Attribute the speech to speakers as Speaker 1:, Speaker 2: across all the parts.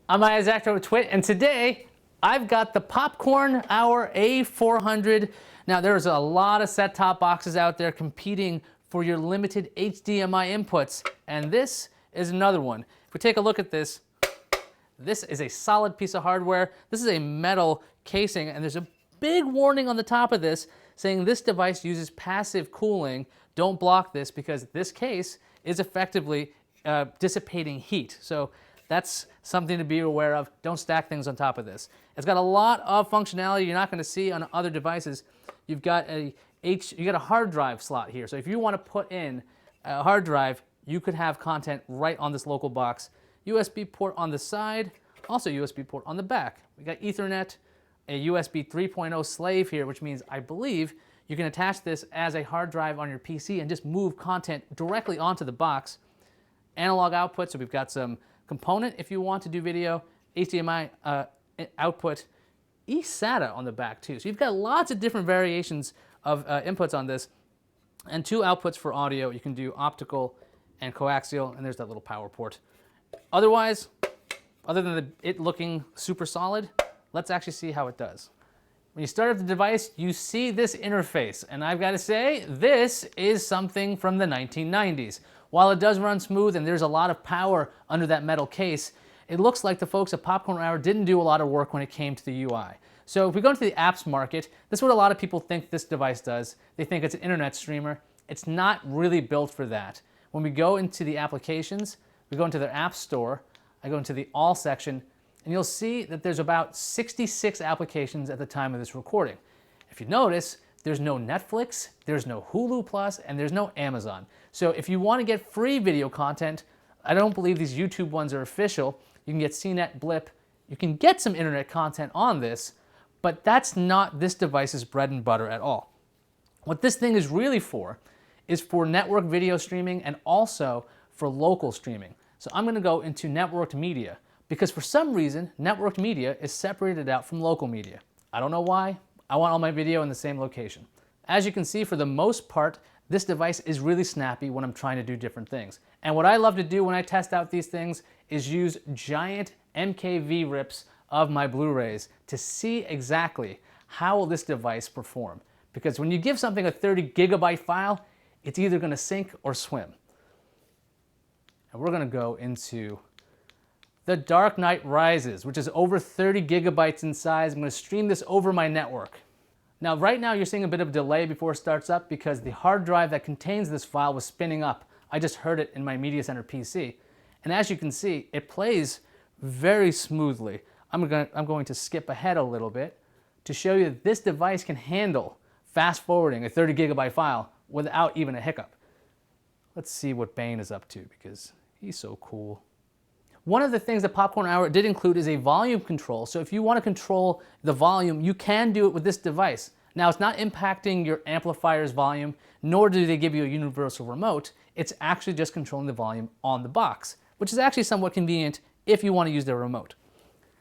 Speaker 1: I'm Isaac with Twit, and today I've got the Popcorn Hour A400. Now there's a lot of set-top boxes out there competing for your limited HDMI inputs, and this is another one. If we take a look at this, this is a solid piece of hardware. This is a metal casing, and there's a big warning on the top of this saying this device uses passive cooling. Don't block this because this case is effectively dissipating heat. So that's something to be aware of. Don't stack things on top of this. It's got a lot of functionality you're not going to see on other devices. You've got a hard drive slot here. So if you want to put in a hard drive, you could have content right on this local box. USB port on the side, also USB port on the back. We got Ethernet, a USB 3.0 slave here, which means I believe you can attach this as a hard drive on your PC and just move content directly onto the box. Analog output, so we've got some component if you want to do video, HDMI output, eSATA on the back too. So you've got lots of different variations of inputs on this, and two outputs for audio. You can do optical and coaxial, and there's that little power port. Otherwise, other than it looking super solid, let's actually see how it does. When you start up the device, you see this interface, and I've got to say, this is something from the 1990s. While it does run smooth and there's a lot of power under that metal case, it looks like the folks at Popcorn Hour didn't do a lot of work when it came to the UI. So if we go into the apps market, this is what a lot of people think this device does. They think it's an internet streamer. It's not really built for that. When we go into the applications, we go into their app store, I go into the all section, and you'll see that there's about 66 applications at the time of this recording. If you notice, there's no Netflix, there's no Hulu Plus, and there's no Amazon. So if you want to get free video content, I don't believe these YouTube ones are official. You can get CNET, Blip. You can get some internet content on this, but that's not this device's bread and butter at all. What this thing is really for is for network video streaming and also for local streaming. So I'm going to go into networked media because for some reason, networked media is separated out from local media. I don't know why. I want all my video in the same location. As you can see, for the most part, this device is really snappy when I'm trying to do different things. And what I love to do when I test out these things is use giant MKV rips of my Blu-rays to see exactly how will this device perform. Because when you give something a 30 gigabyte file, it's either going to sink or swim. And we're going to go into The Dark Knight Rises, which is over 30 gigabytes in size. I'm going to stream this over my network. Now, right now you're seeing a bit of a delay before it starts up because the hard drive that contains this file was spinning up. I just heard it in my Media Center PC. And as you can see, it plays very smoothly. I'm going to skip ahead a little bit to show you that this device can handle fast forwarding a 30 gigabyte file without even a hiccup. Let's see what Bane is up to because he's so cool. One of the things that Popcorn Hour did include is a volume control. So if you want to control the volume, you can do it with this device. Now, it's not impacting your amplifier's volume, nor do they give you a universal remote. It's actually just controlling the volume on the box, which is actually somewhat convenient if you want to use their remote.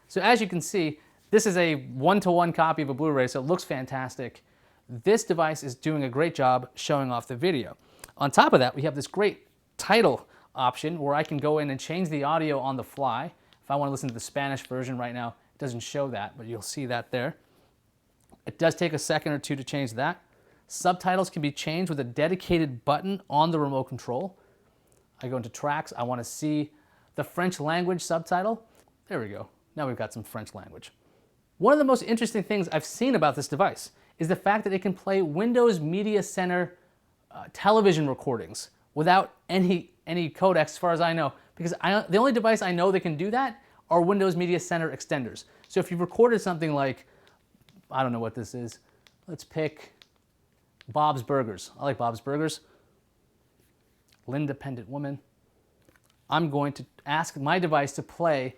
Speaker 1: So as you can see, this is a one-to-one copy of a Blu-ray, so it looks fantastic. This device is doing a great job showing off the video. On top of that, we have this great title option where I can go in and change the audio on the fly. If I want to listen to the Spanish version right now, it doesn't show that, but you'll see that there. It does take a second or two to change that. Subtitles can be changed with a dedicated button on the remote control. I go into tracks. I want to see the French language subtitle. There we go. Now we've got some French language. One of the most interesting things I've seen about this device is the fact that it can play Windows Media Center television recordings without any codecs, as far as I know, because the only device I know that can do that are Windows Media Center extenders. So if you've recorded something like, I don't know what this is, let's pick Bob's Burgers. I like Bob's Burgers. L'Independent Woman. I'm going to ask my device to play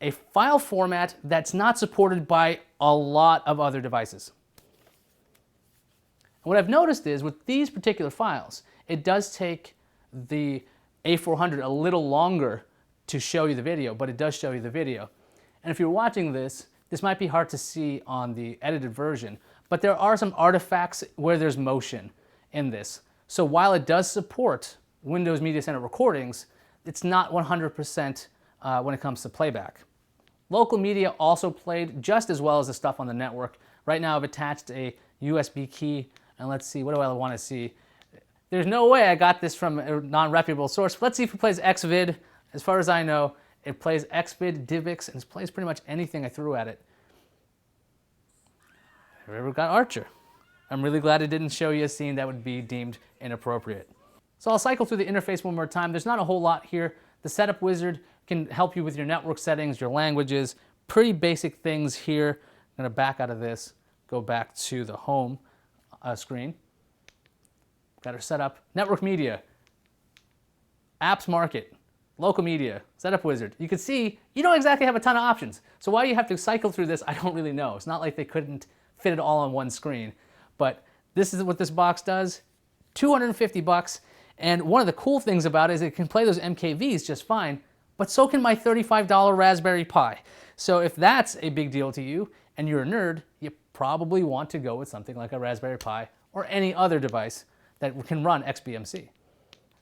Speaker 1: a file format that's not supported by a lot of other devices. And what I've noticed is with these particular files, it does take the A400 a little longer to show you the video, but it does show you the video. And if you're watching this, this might be hard to see on the edited version, but there are some artifacts where there's motion in this. So while it does support Windows Media Center recordings, it's not 100% when it comes to playback. Local media also played just as well as the stuff on the network. Right now I've attached a USB key, and let's see, what do I want to see? There's no way I got this from a non-reputable source. Let's see if it plays Xvid. As far as I know, it plays Xvid, DivX, and it plays pretty much anything I threw at it. We've got Archer. I'm really glad it didn't show you a scene that would be deemed inappropriate. So I'll cycle through the interface one more time. There's not a whole lot here. The setup wizard can help you with your network settings, your languages, pretty basic things here. I'm gonna back out of this, go back to the home screen. Got our setup, network media, apps market, local media, setup wizard. You can see you don't exactly have a ton of options. So why you have to cycle through this, I don't really know. It's not like they couldn't fit it all on one screen. But this is what this box does, 250 bucks. And one of the cool things about it is it can play those MKVs just fine, but so can my $35 Raspberry Pi. So if that's a big deal to you and you're a nerd, you probably want to go with something like a Raspberry Pi or any other device that can run XBMC.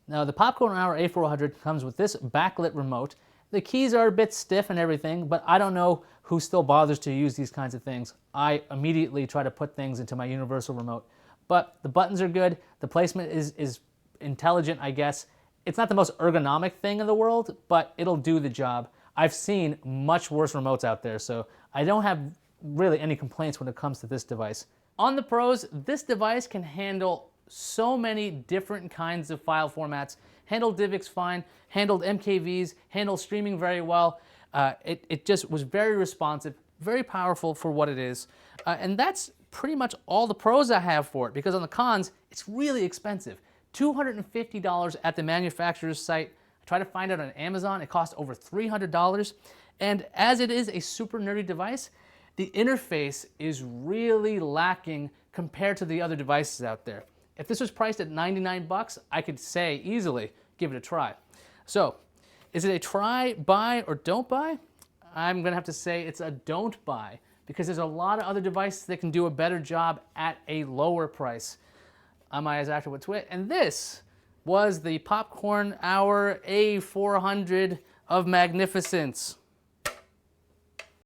Speaker 1: Now the Popcorn Hour A400 comes with this backlit remote. The keys are a bit stiff and everything, but I don't know who still bothers to use these kinds of things. I immediately try to put things into my universal remote. But the buttons are good, the placement is intelligent, I guess. It's not the most ergonomic thing in the world, but it'll do the job. I've seen much worse remotes out there, so I don't have really any complaints when it comes to this device. On the pros, this device can handle so many different kinds of file formats. Handled DivX fine, handled MKVs, handled streaming very well. It just was very responsive, very powerful for what it is. And that's pretty much all the pros I have for it, because on the cons, it's really expensive. $250 at the manufacturer's site. I tried to find it on Amazon. It cost over $300. And as it is a super nerdy device, the interface is really lacking compared to the other devices out there. If this was priced at 99 bucks, I could say easily, give it a try. So, is it a try, buy, or don't buy? I'm gonna have to say it's a don't buy, because there's a lot of other devices that can do a better job at a lower price. I'm Isaac with Twit, and this was the Popcorn Hour A400 of magnificence.